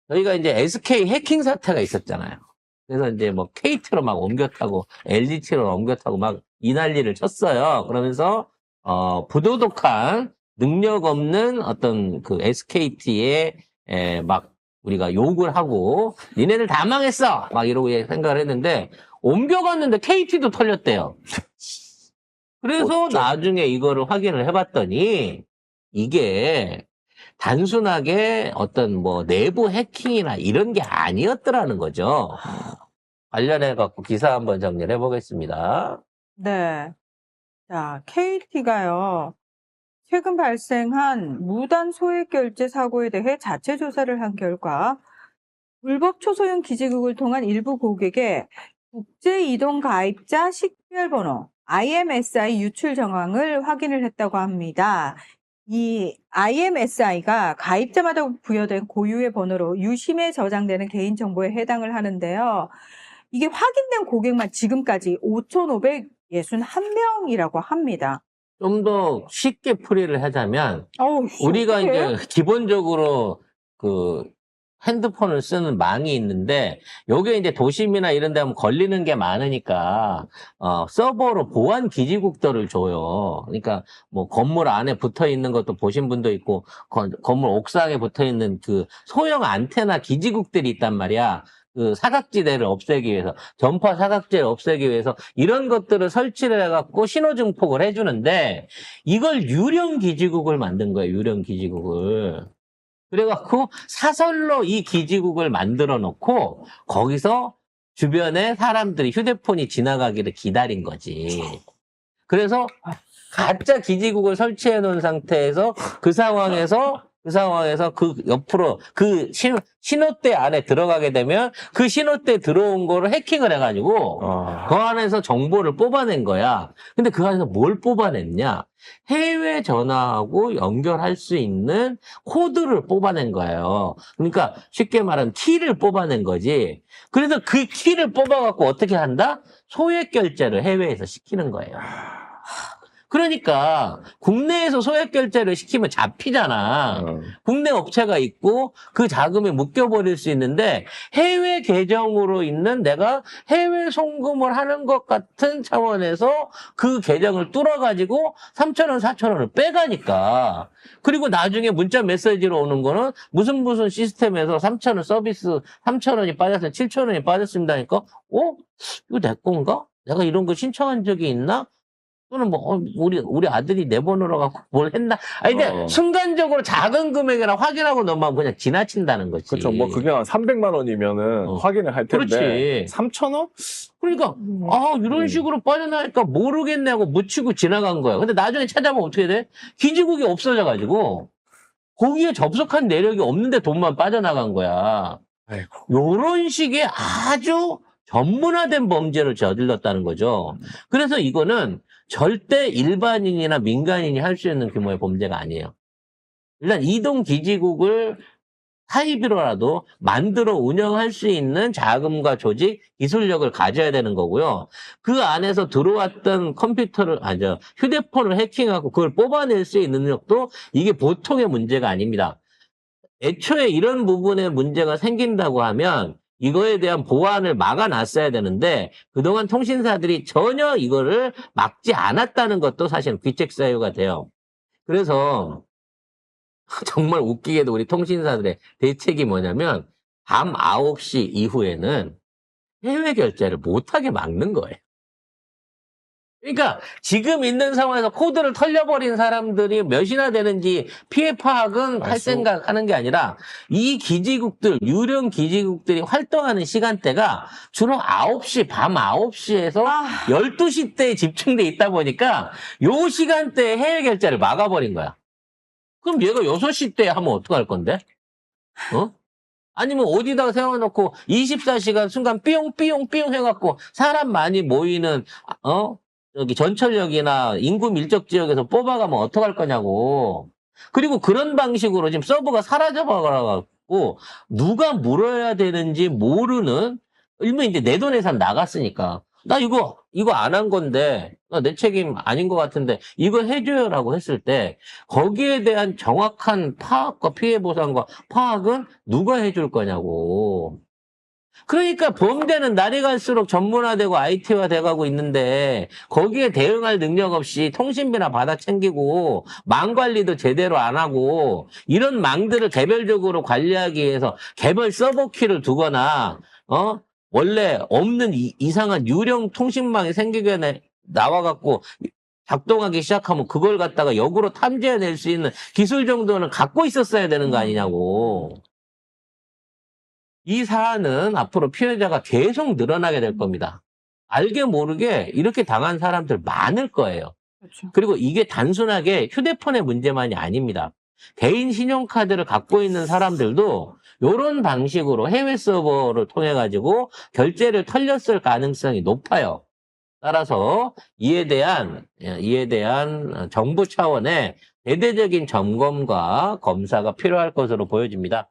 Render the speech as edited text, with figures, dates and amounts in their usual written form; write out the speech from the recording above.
저희가 이제 SK 해킹 사태가 있었잖아요. 그래서 이제 뭐 KT로 막 옮겨 타고 LGT로 옮겨 타고 막 이 난리를 쳤어요. 그러면서 부도덕한 능력 없는 어떤 그 SKT에 막 우리가 욕을 하고 니네들 다 망했어 막 이러고 생각을 했는데 옮겨갔는데 KT도 털렸대요. 그래서 어쩌- 나중에 이거를 확인을 해봤더니 이게 단순하게 어떤 뭐 내부 해킹이나 이런 게 아니었더라는 거죠. 관련해 갖고 기사 한번 정리를 해보겠습니다. 네. 자, KT가요. 최근 발생한 무단 소액 결제 사고에 대해 자체 조사를 한 결과 불법 초소형 기지국을 통한 일부 고객의 국제 이동 가입자 식별번호 IMSI 유출 정황을 확인을 했다고 합니다. 이 IMSI가 가입자마다 부여된 고유의 번호로 유심에 저장되는 개인정보에 해당을 하는데요. 이게 확인된 고객만 지금까지 5,561명이라고 합니다. 좀 더 쉽게 풀이를 하자면 어우, 우리가 어떡해? 이제 기본적으로 그 핸드폰을 쓰는 망이 있는데 요게 이제 도심이나 이런 데 하면 걸리는 게 많으니까 서버로 보안 기지국들을 줘요. 그러니까 뭐 건물 안에 붙어 있는 것도 보신 분도 있고 건물 옥상에 붙어 있는 그 소형 안테나 기지국들이 있단 말이야. 그 사각지대를 없애기 위해서, 전파 사각지대를 없애기 위해서 이런 것들을 설치를 해갖고 신호 증폭을 해주는데 이걸 유령 기지국을 만든 거예요. 유령 기지국을. 그래갖고 사설로 이 기지국을 만들어 놓고 거기서 주변에 사람들이 휴대폰이 지나가기를 기다린 거지. 그래서 가짜 기지국을 설치해 놓은 상태에서 그 상황에서 그 옆으로 그 신호대 안에 들어가게 되면 그 신호대 들어온 거를 해킹을 해가지고 그 안에서 정보를 뽑아낸 거야. 근데 그 안에서 뭘 뽑아냈냐? 해외 전화하고 연결할 수 있는 코드를 뽑아낸 거예요. 그러니까 쉽게 말하면 키를 뽑아낸 거지. 그래서 그 키를 뽑아갖고 어떻게 한다? 소액 결제를 해외에서 시키는 거예요. 그러니까 국내에서 소액 결제를 시키면 잡히잖아. 국내 업체가 있고 그 자금이 묶여버릴 수 있는데 해외 계정으로 있는 내가 해외 송금을 하는 것 같은 차원에서 그 계정을 뚫어가지고 3,000원, 4,000원을 빼가니까. 그리고 나중에 문자 메시지로 오는 거는 무슨 시스템에서 3,000원 서비스 3,000원이 빠졌어요. 7,000원이 빠졌습니다 하니까 이거 내 건가? 내가 이런 거 신청한 적이 있나? 또는 뭐 우리 아들이 내 번호로 갖고 뭘 했나? 아니 근데 순간적으로 작은 금액이라 확인하고 넘어가면 그냥 지나친다는 거지. 그렇죠. 뭐 그게 한 300만 원이면은 확인을 할 텐데 그렇지. 3,000원? 그러니까 이런 식으로 빠져나니까 모르겠네 하고 묻히고 지나간 거야. 근데 나중에 찾아보면 어떻게 돼? 기지국이 없어져가지고 거기에 접속한 내력이 없는데 돈만 빠져나간 거야. 아이고. 요런 식의 아주 전문화된 범죄를 저질렀다는 거죠. 그래서 이거는 절대 일반인이나 민간인이 할 수 있는 규모의 범죄가 아니에요. 일단 이동 기지국을 사이비로라도 만들어 운영할 수 있는 자금과 조직, 기술력을 가져야 되는 거고요. 그 안에서 들어왔던 휴대폰을 해킹하고 그걸 뽑아낼 수 있는 능력도 이게 보통의 문제가 아닙니다. 애초에 이런 부분에 문제가 생긴다고 하면 이거에 대한 보완을 막아놨어야 되는데 그동안 통신사들이 전혀 이거를 막지 않았다는 것도 사실 귀책 사유가 돼요. 그래서 정말 웃기게도 우리 통신사들의 대책이 뭐냐면 밤 9시 이후에는 해외 결제를 못하게 막는 거예요. 그러니까 지금 있는 상황에서 코드를 털려버린 사람들이 몇이나 되는지 피해 파악은 할 생각하는 게 아니라 이 기지국들, 유령 기지국들이 활동하는 시간대가 주로 밤 9시에서 12시 때에 집중돼 있다 보니까 요 시간대에 해외 결제를 막아버린 거야. 그럼 얘가 6시 때에 하면 어떡할 건데? 아니면 어디다가 세워놓고 24시간 순간 삐용삐용 해갖고 사람 많이 모이는 여기 전철역이나 인구 밀접 지역에서 뽑아가면 어떡할 거냐고. 그리고 그런 방식으로 지금 서버가 사라져버려갖고 누가 물어야 되는지 모르는, 일면 이제 내 돈 예산 나갔으니까 나 이거 안 한 건데, 내 책임 아닌 것 같은데, 이거 해줘요라고 했을 때, 거기에 대한 정확한 파악과 피해 보상과 파악은 누가 해줄 거냐고. 그러니까 범죄는 날이 갈수록 전문화되고 IT화 돼가고 있는데 거기에 대응할 능력 없이 통신비나 받아 챙기고 망 관리도 제대로 안 하고 이런 망들을 개별적으로 관리하기 위해서 개별 서버키를 두거나 원래 없는 이상한 유령 통신망이 생기게 나와갖고 작동하기 시작하면 그걸 갖다가 역으로 탐지해낼 수 있는 기술 정도는 갖고 있었어야 되는 거 아니냐고. 이 사안은 앞으로 피해자가 계속 늘어나게 될 겁니다. 알게 모르게 이렇게 당한 사람들 많을 거예요. 그렇죠. 그리고 이게 단순하게 휴대폰의 문제만이 아닙니다. 개인 신용카드를 갖고 있는 사람들도 이런 방식으로 해외 서버를 통해 가지고 결제를 털렸을 가능성이 높아요. 따라서 이에 대한 정부 차원의 대대적인 점검과 검사가 필요할 것으로 보여집니다.